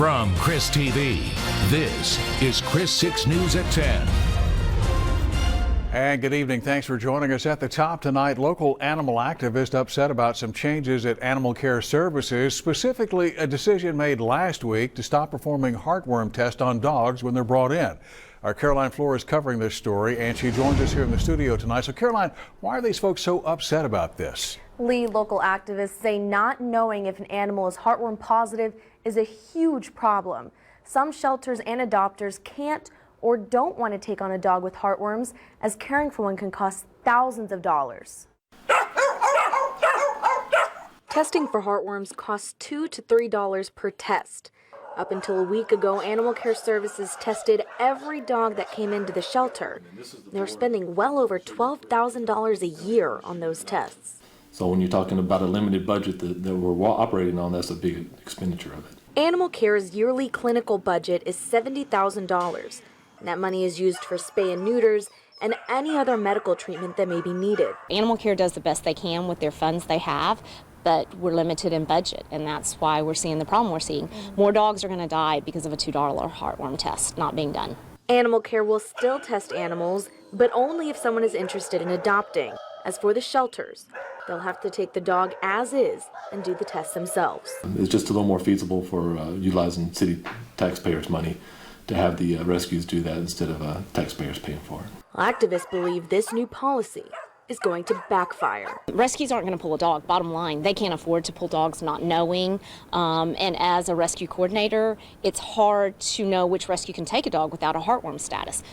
From Chris TV, this is Chris 6 News at 10. And good evening. Thanks for joining us. At the top tonight, local animal activists upset about some changes at Animal Care Services, specifically a decision made last week to stop performing heartworm tests on dogs when they're brought in. Our Caroline Floor is covering this story, and she joins us here in the studio tonight. So, Caroline, why are these folks so upset about this? Lee, local activists say not knowing if an animal is heartworm positive is a huge problem. Some shelters and adopters can't or don't want to take on a dog with heartworms, as caring for one can cost thousands of dollars. Testing for heartworms costs $2 to $3 per test. Up until a week ago, Animal Care Services tested every dog that came into the shelter. They're spending well over $12,000 a year on those tests. So when you're talking about a limited budget that we're operating on, that's a big expenditure of it. Animal Care's yearly clinical budget is $70,000. That money is used for spay and neuters and any other medical treatment that may be needed. Animal Care does the best they can with their funds they have, but we're limited in budget, and that's why we're seeing the problem we're seeing. More dogs are going to die because of a $2 heartworm test not being done. Animal Care will still test animals, but only if someone is interested in adopting. As for the shelters, they'll have to take the dog as is and do the test themselves. It's just a little more feasible for utilizing city taxpayers' money to have the rescues do that instead of taxpayers paying for it. Well, activists believe this new policy is going to backfire. Rescues aren't going to pull a dog, bottom line. They can't afford to pull dogs not knowing. And as a rescue coordinator, it's hard to know which rescue can take a dog without a heartworm status.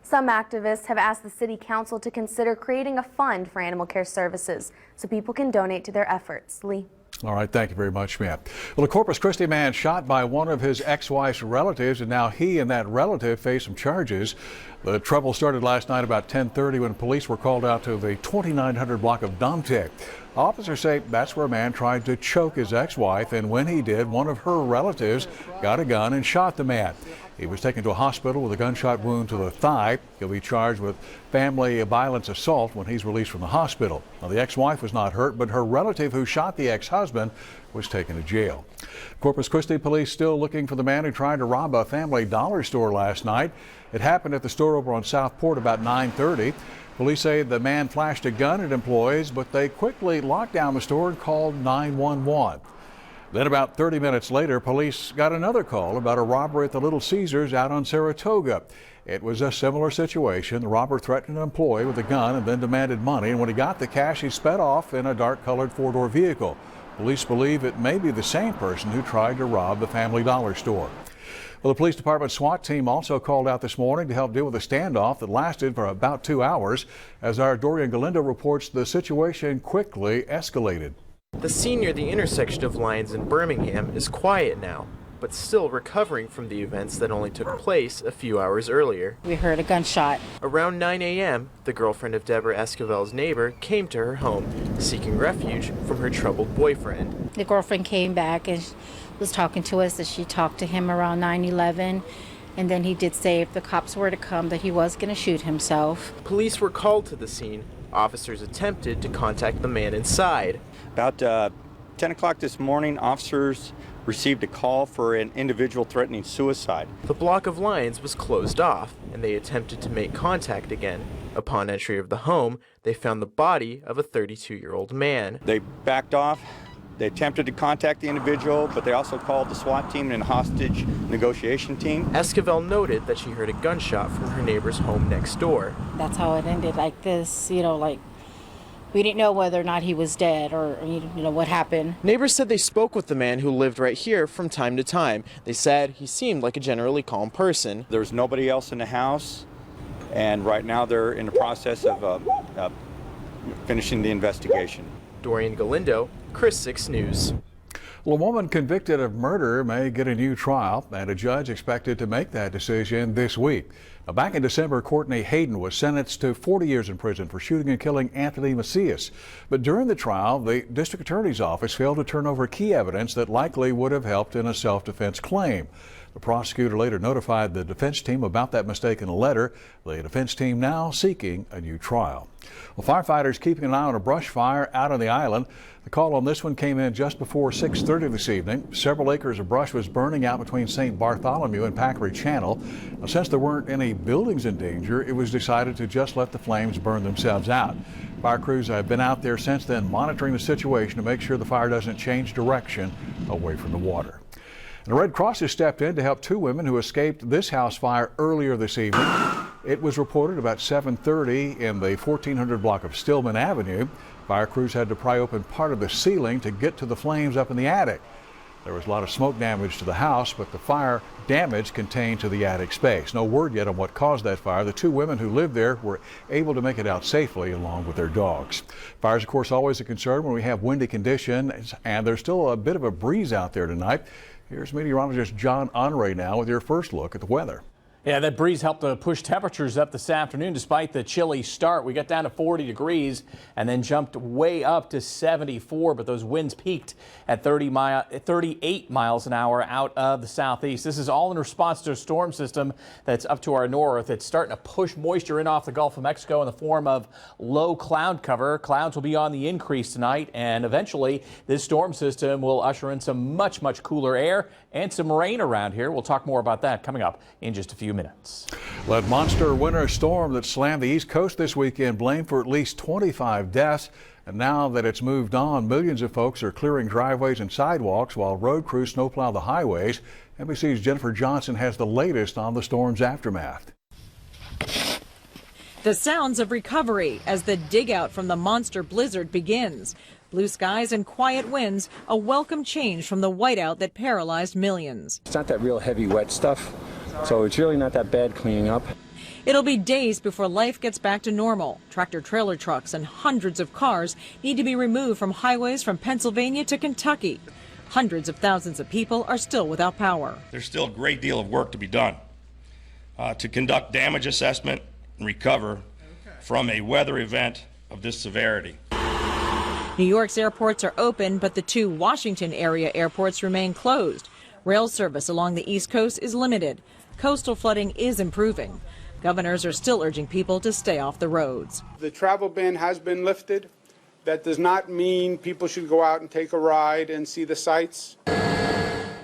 Some activists have asked the City Council to consider creating a fund for Animal Care Services so people can donate to their efforts. Lee. All right, thank you very much, ma'am. Well, a Corpus Christi man shot by one of his ex-wife's relatives, and now he and that relative face some charges. The trouble started last night about 10:30 when police were called out to the 2900 block of Domtech. Officers say that's where a man tried to choke his ex-wife, and when he did, one of her relatives got a gun and shot the man. He was taken to a hospital with a gunshot wound to the thigh. He'll be charged with family violence assault when he's released from the hospital. Now, the ex-wife was not hurt, but her relative who shot the ex-husband was taken to jail. Corpus Christi police still looking for the man who tried to rob a Family Dollar store last night. It happened at the store over on Southport about 9:30. Police say the man flashed a gun at employees, but they quickly locked down the store and called 911. Then about 30 minutes later, police got another call about a robbery at the Little Caesars out on Saratoga. It was a similar situation. The robber threatened an employee with a gun and then demanded money, and when he got the cash, he sped off in a dark-colored four-door vehicle. Police believe it may be the same person who tried to rob the Family Dollar store. Well, the police department SWAT team also called out this morning to help deal with a standoff that lasted for about 2 hours. As our Dorian Galindo reports, the situation quickly escalated. The scene near the intersection of Lyons and Birmingham is quiet now, but still recovering from the events that only took place a few hours earlier. We heard a gunshot. Around 9 a.m., the girlfriend of Deborah Esquivel's neighbor came to her home, seeking refuge from her troubled boyfriend. The girlfriend came back and was talking to us that she talked to him around 9/11. And then he did say if the cops were to come that he was going to shoot himself. Police were called to the scene. Officers attempted to contact the man inside. About 10 o'clock this morning, officers received a call for an individual threatening suicide. The block of Lyons was closed off, and they attempted to make contact again. Upon entry of the home, they found the body of a 32-year-old man. They backed off. They attempted to contact the individual, but they also called the SWAT team and hostage negotiation team. Esquivel noted that she heard a gunshot from her neighbor's home next door. That's how it ended, like this, like we didn't know whether or not he was dead or, what happened. Neighbors said they spoke with the man who lived right here from time to time. They said he seemed like a generally calm person. There was nobody else in the house, and right now they're in the process of finishing the investigation. Dorian Galindo, Chris 6 News. Well, a woman convicted of murder may get a new trial, and a judge expected to make that decision this week. Now, back in December, Courtney Hayden was sentenced to 40 years in prison for shooting and killing Anthony Macias. But during the trial, the district attorney's office failed to turn over key evidence that likely would have helped in a self-defense claim. The prosecutor later notified the defense team about that mistaken letter. The defense team now seeking a new trial. Well, firefighters keeping an eye on a brush fire out on the island. The call on this one came in just before 6:30 this evening. Several acres of brush was burning out between St. Bartholomew and Packery Channel. Now, since there weren't any buildings in danger, it was decided to just let the flames burn themselves out. Fire crews have been out there since then monitoring the situation to make sure the fire doesn't change direction away from the water. And the Red Cross has stepped in to help two women who escaped this house fire earlier this evening. It was reported about 7:30 in the 1400 block of Stillman Avenue. Fire crews had to pry open part of the ceiling to get to the flames up in the attic. There was a lot of smoke damage to the house, but the fire damage contained to the attic space. No word yet on what caused that fire. The two women who lived there were able to make it out safely along with their dogs. Fire is, of course, always a concern when we have windy conditions, and there's still a bit of a breeze out there tonight. Here's meteorologist John Honore now with your first look at the weather. Yeah, that breeze helped to push temperatures up this afternoon despite the chilly start. We got down to 40 degrees and then jumped way up to 74, but those winds peaked at 38 miles an hour out of the southeast. This is all in response to a storm system that's up to our north. It's starting to push moisture in off the Gulf of Mexico in the form of low cloud cover. Clouds will be on the increase tonight, and eventually this storm system will usher in some much cooler air and some rain around here. We'll talk more about that coming up in just a few minutes. That monster winter storm that slammed the East Coast this weekend blamed for at least 25 deaths. And now that it's moved on, millions of folks are clearing driveways and sidewalks while road crews snowplow the highways. NBC's Jennifer Johnson has the latest on the storm's aftermath. The sounds of recovery as the dig out from the monster blizzard begins. Blue skies and quiet winds, a welcome change from the whiteout that paralyzed millions. It's not that real heavy wet stuff, so it's really not that bad cleaning up. It'll be days before life gets back to normal. Tractor trailer trucks and hundreds of cars need to be removed from highways from Pennsylvania to Kentucky. Hundreds of thousands of people are still without power. There's still a great deal of work to be done to conduct damage assessment and recover from a weather event of this severity. New York's airports are open, but the two Washington area airports remain closed. Rail service along the East Coast is limited. Coastal flooding is improving. Governors are still urging people to stay off the roads. The travel ban has been lifted. That does not mean people should go out and take a ride and see the sights.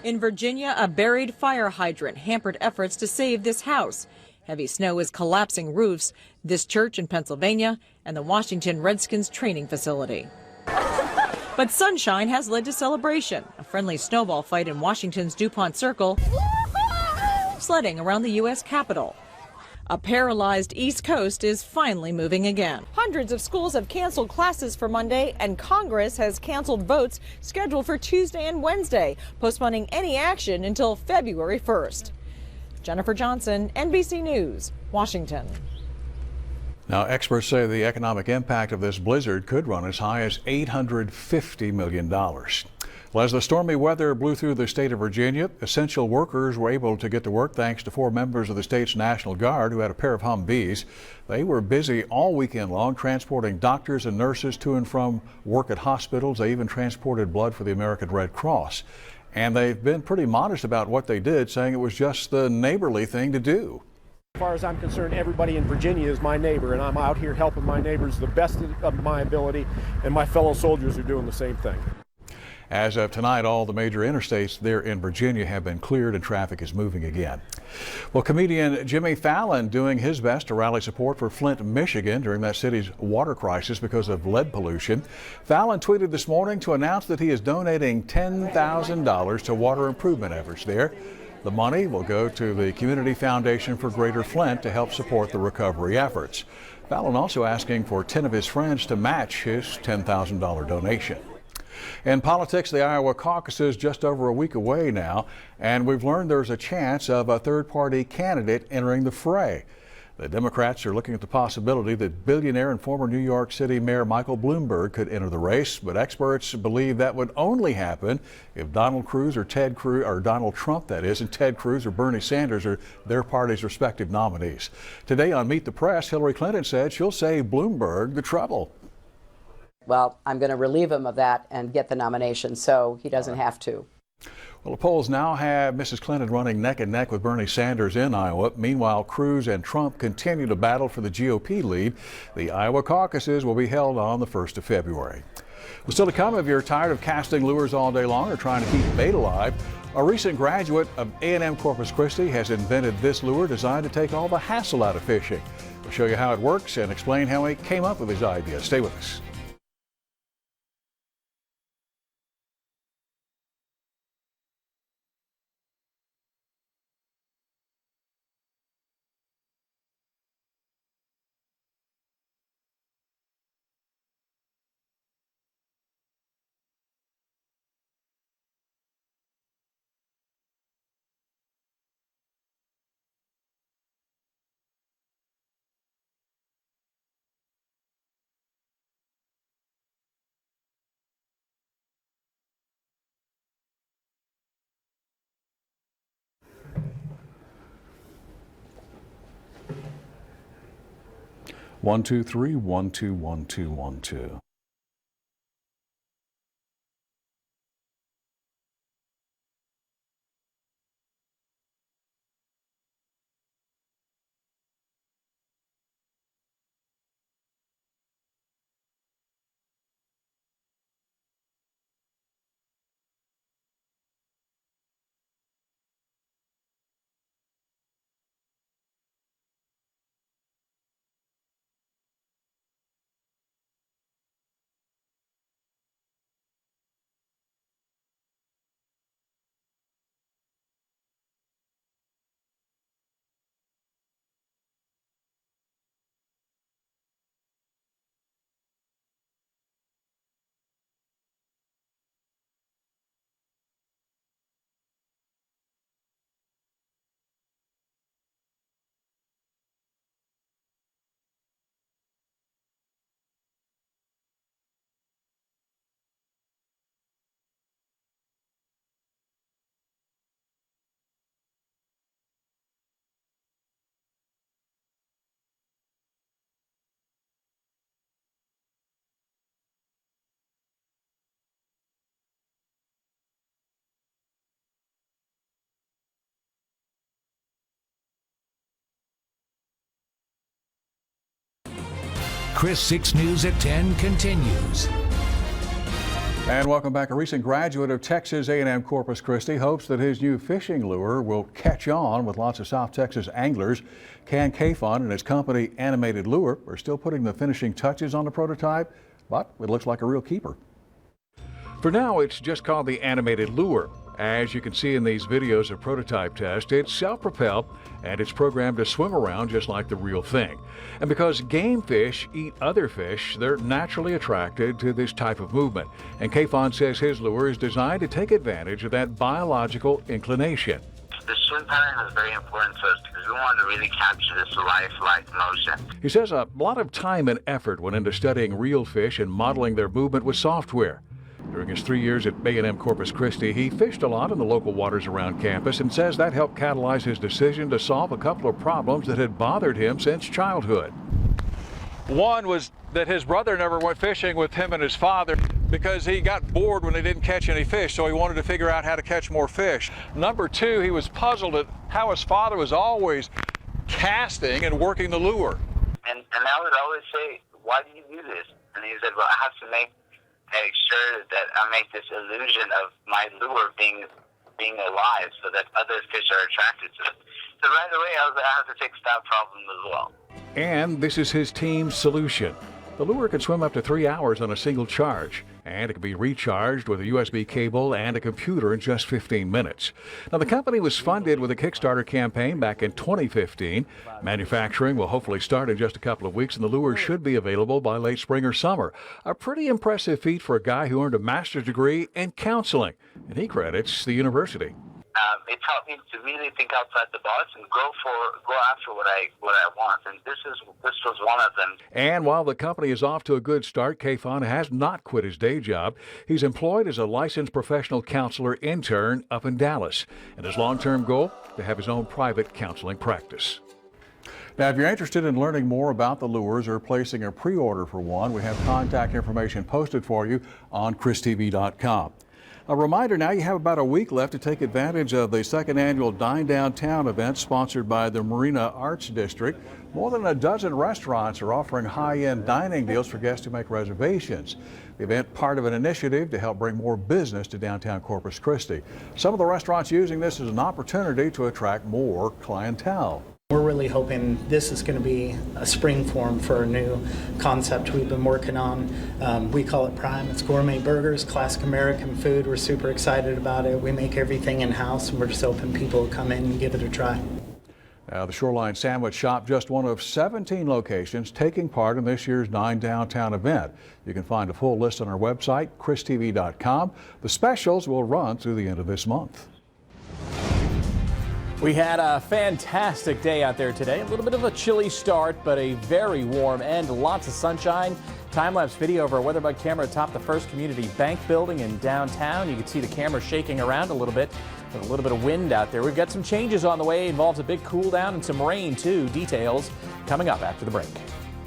In Virginia, a buried fire hydrant hampered efforts to save this house. Heavy snow is collapsing roofs, this church in Pennsylvania, and the Washington Redskins training facility. But sunshine has led to celebration. A friendly snowball fight in Washington's DuPont Circle, sledding around the U.S. Capitol. A paralyzed East Coast is finally moving again. Hundreds of schools have canceled classes for Monday, and Congress has canceled votes scheduled for Tuesday and Wednesday, postponing any action until February 1st. Jennifer Johnson, NBC News, Washington. Now, experts say the economic impact of this blizzard could run as high as $850 million. Well, as the stormy weather blew through the state of Virginia, essential workers were able to get to work thanks to 4 members of the state's National Guard who had a pair of Humvees. They were busy all weekend long transporting doctors and nurses to and from work at hospitals. They even transported blood for the American Red Cross. And they've been pretty modest about what they did, saying it was just the neighborly thing to do. As far as I'm concerned, everybody in Virginia is my neighbor, and I'm out here helping my neighbors the best of my ability, and my fellow soldiers are doing the same thing. As of tonight, all the major interstates there in Virginia have been cleared and traffic is moving again. Well, comedian Jimmy Fallon doing his best to rally support for Flint, Michigan during that city's water crisis because of lead pollution. Fallon tweeted this morning to announce that he is donating $10,000 to water improvement efforts there. The money will go to the Community Foundation for Greater Flint to help support the recovery efforts. Fallon also asking for 10 of his friends to match his $10,000 donation. In politics, the Iowa caucus is just over a week away now, and we've learned there's a chance of a third-party candidate entering the fray. The Democrats are looking at the possibility that billionaire and former New York City Mayor Michael Bloomberg could enter the race, but experts believe that would only happen if Donald Trump, that is, and Ted Cruz or Bernie Sanders are their party's respective nominees. Today on Meet the Press, Hillary Clinton said she'll save Bloomberg the trouble. Well, I'm going to relieve him of that and get the nomination so he doesn't have to. Well, the polls now have Mrs. Clinton running neck and neck with Bernie Sanders in Iowa. Meanwhile, Cruz and Trump continue to battle for the GOP lead. The Iowa caucuses will be held on the 1st of February. Well, still to come, if you're tired of casting lures all day long or trying to keep bait alive, a recent graduate of A&M Corpus Christi has invented this lure designed to take all the hassle out of fishing. We'll show you how it works and explain how he came up with his idea. Stay with us. One, two, three, 1 2 1 2 1 2. Chris 6 News at 10 continues. And welcome back. A recent graduate of Texas A&M Corpus Christi hopes that his new fishing lure will catch on with lots of South Texas anglers. Ken Cafon and his company Animated Lure are still putting the finishing touches on the prototype, but it looks like a real keeper. For now, it's just called the Animated Lure. As you can see in these videos of prototype test, it's self-propelled and it's programmed to swim around just like the real thing. And because game fish eat other fish, they're naturally attracted to this type of movement. And Cafon says his lure is designed to take advantage of that biological inclination. The swim pattern is very important to us because we want to really capture this lifelike motion. He says a lot of time and effort went into studying real fish and modeling their movement with software. During his 3 years at A&M Corpus Christi, he fished a lot in the local waters around campus and says that helped catalyze his decision to solve a couple of problems that had bothered him since childhood. One was that his brother never went fishing with him and his father because he got bored when they didn't catch any fish, so he wanted to figure out how to catch more fish. Number two, he was puzzled at how his father was always casting and working the lure. And I would always say, why do you do this? And he said, well, I have to make sure that I make this illusion of my lure being alive so that other fish are attracted to it. So right away I have to fix that problem as well. And this is his team's solution. The lure can swim up to 3 hours on a single charge, and it can be recharged with a USB cable and a computer in just 15 minutes. Now, the company was funded with a Kickstarter campaign back in 2015. Manufacturing will hopefully start in just a couple of weeks, and the lure should be available by late spring or summer. A pretty impressive feat for a guy who earned a master's degree in counseling, and he credits the university. It taught me to really think outside the box and go after what I want, and this was one of them. And while the company is off to a good start, Cafon has not quit his day job. He's employed as a licensed professional counselor intern up in Dallas, and his long-term goal to have his own private counseling practice. Now, if you're interested in learning more about the lures or placing a pre-order for one, we have contact information posted for you on ChrisTV.com. A reminder now, you have about a week left to take advantage of the second annual Dine Downtown event sponsored by the Marina Arts District. More than a dozen restaurants are offering high-end dining deals for guests who make reservations. The event part of an initiative to help bring more business to downtown Corpus Christi. Some of the restaurants using this as an opportunity to attract more clientele. We're really hoping this is going to be a spring form for a new concept we've been working on. We call it Prime. It's gourmet burgers, classic American food. We're super excited about it. We make everything in-house, and we're just hoping people will come in and give it a try. The Shoreline Sandwich Shop, just one of 17 locations taking part in this year's Dine Downtown event. You can find a full list on our website, christv.com. The specials will run through the end of this month. We had a fantastic day out there today. A little bit of a chilly start, but a very warm end. Lots of sunshine. Time-lapse video of our WeatherBug camera atop the First Community Bank building in downtown. You can see the camera shaking around a little bit with a little bit of wind out there. We've got some changes on the way. Involves a big cool down and some rain, too. Details coming up after the break.